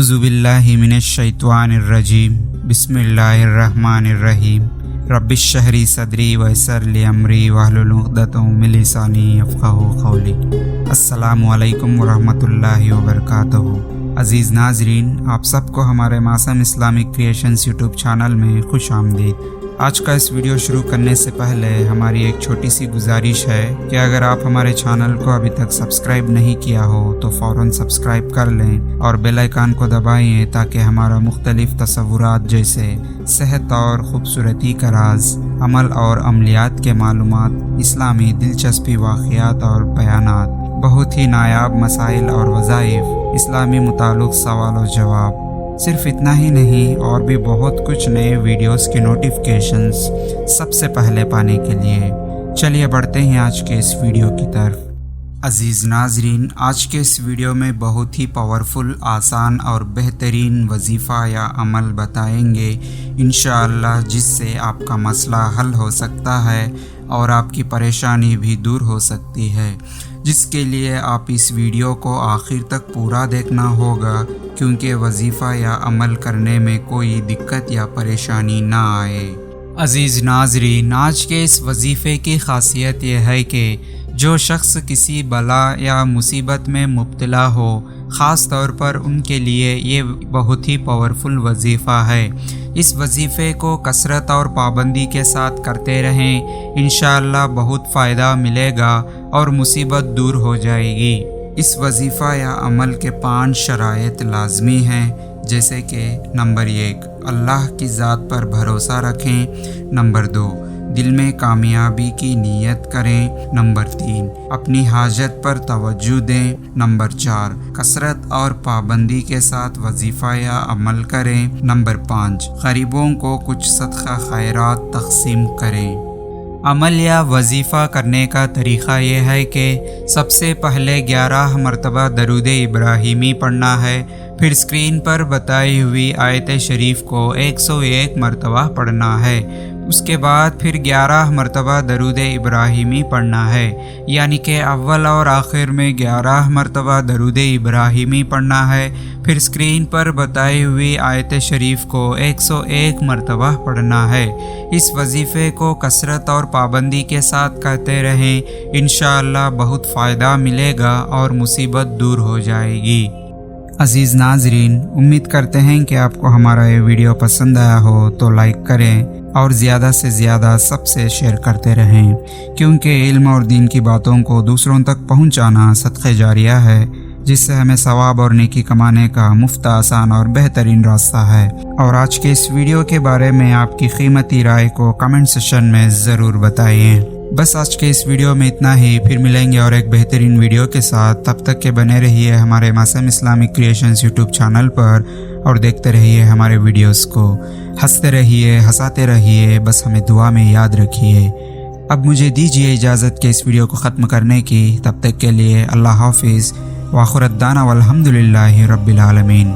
اعوذ باللہ من الشیطان الرجیم بسم اللہ الرحمن الرحیم رب اشرح لی صدری ویسر لی امری واحلل عقدۃ من لسانی یفقہوا قولی۔ السلام علیکم ورحمۃ اللہ وبرکاتہ۔ عزیز ناظرین، آپ سب کو ہمارے معصوم اسلامک کریشنز یوٹیوب چینل میں خوش آمدید۔ آج کا اس ویڈیو شروع کرنے سے پہلے ہماری ایک چھوٹی سی گزارش ہے کہ اگر آپ ہمارے چینل کو ابھی تک سبسکرائب نہیں کیا ہو تو فوراً سبسکرائب کر لیں اور بیل آئیکن کو دبائیں تاکہ ہمارا مختلف تصورات جیسے صحت اور خوبصورتی کا راز، عمل اور عملیات کے معلومات، اسلامی دلچسپی واقعات اور بیانات، بہت ہی نایاب مسائل اور وظائف، اسلامی متعلق سوال و جواب، صرف اتنا ہی نہیں اور بھی بہت کچھ نئے ویڈیوز کے نوٹیفیکیشنز سب سے پہلے پانے کے لیے چلیے بڑھتے ہیں آج کے اس ویڈیو کی طرف۔ عزیز ناظرین، آج کے اس ویڈیو میں بہت ہی پاورفل، آسان اور بہترین وظیفہ یا عمل بتائیں گے انشاءاللہ، جس سے آپ کا مسئلہ حل ہو سکتا ہے اور آپ کی پریشانی بھی دور ہو سکتی ہے، جس کے لیے آپ اس ویڈیو کو آخر تک پورا دیکھنا ہوگا کیونکہ وظیفہ یا عمل کرنے میں کوئی دقت یا پریشانی نہ آئے۔ عزیز ناظرین، آج کے اس وظیفے کی خاصیت یہ ہے کہ جو شخص کسی بلا یا مصیبت میں مبتلا ہو، خاص طور پر ان کے لیے یہ بہت ہی پاورفل وظیفہ ہے۔ اس وظیفے کو کثرت اور پابندی کے ساتھ کرتے رہیں، انشاءاللہ بہت فائدہ ملے گا اور مصیبت دور ہو جائے گی۔ اس وظیفہ یا عمل کے 5 شرائط لازمی ہیں، جیسے کہ نمبر 1، اللہ کی ذات پر بھروسہ رکھیں۔ نمبر 2، دل میں کامیابی کی نیت کریں۔ نمبر 3، اپنی حاجت پر توجہ دیں۔ نمبر 4، کثرت اور پابندی کے ساتھ وظیفہ یا عمل کریں۔ نمبر 5، غریبوں کو کچھ صدقہ خیرات تقسیم کریں۔ عمل یا وظیفہ کرنے کا طریقہ یہ ہے کہ سب سے پہلے 11 مرتبہ درود ابراہیمی پڑھنا ہے، پھر اسکرین پر بتائی ہوئی آیت شریف کو 101 مرتبہ پڑھنا ہے، اس کے بعد پھر 11 مرتبہ درود ابراہیمی پڑھنا ہے، یعنی کہ اول اور آخر میں 11 مرتبہ درود ابراہیمی پڑھنا ہے، پھر اسکرین پر بتائی ہوئی آیت شریف کو 101 مرتبہ پڑھنا ہے۔ اس وظیفے کو کثرت اور پابندی کے ساتھ کرتے رہیں، انشاءاللہ بہت فائدہ ملے گا اور مصیبت دور ہو جائے گی۔ عزیز ناظرین، امید کرتے ہیں کہ آپ کو ہمارا یہ ویڈیو پسند آیا ہو تو لائک کریں اور زیادہ سے زیادہ سب سے شیئر کرتے رہیں، کیونکہ علم اور دین کی باتوں کو دوسروں تک پہنچانا صدقہ جاریہ ہے، جس سے ہمیں ثواب اور نیکی کمانے کا مفت، آسان اور بہترین راستہ ہے۔ اور آج کے اس ویڈیو کے بارے میں آپ کی قیمتی رائے کو کمنٹ سیکشن میں ضرور بتائیں۔ بس آج کے اس ویڈیو میں اتنا ہی، پھر ملیں گے اور ایک بہترین ویڈیو کے ساتھ۔ تب تک کے بنے رہیے ہمارے معصوم اسلامک کریشنز یوٹیوب چینل پر اور دیکھتے رہیے ہمارے ویڈیوز کو، ہنستے رہیے، ہنساتے رہیے، بس ہمیں دعا میں یاد رکھیے۔ اب مجھے دیجیے اجازت کہ اس ویڈیو کو ختم کرنے کی، تب تک کے لیے اللہ حافظ، وآخر دعوانا والحمد للہ رب العالمین۔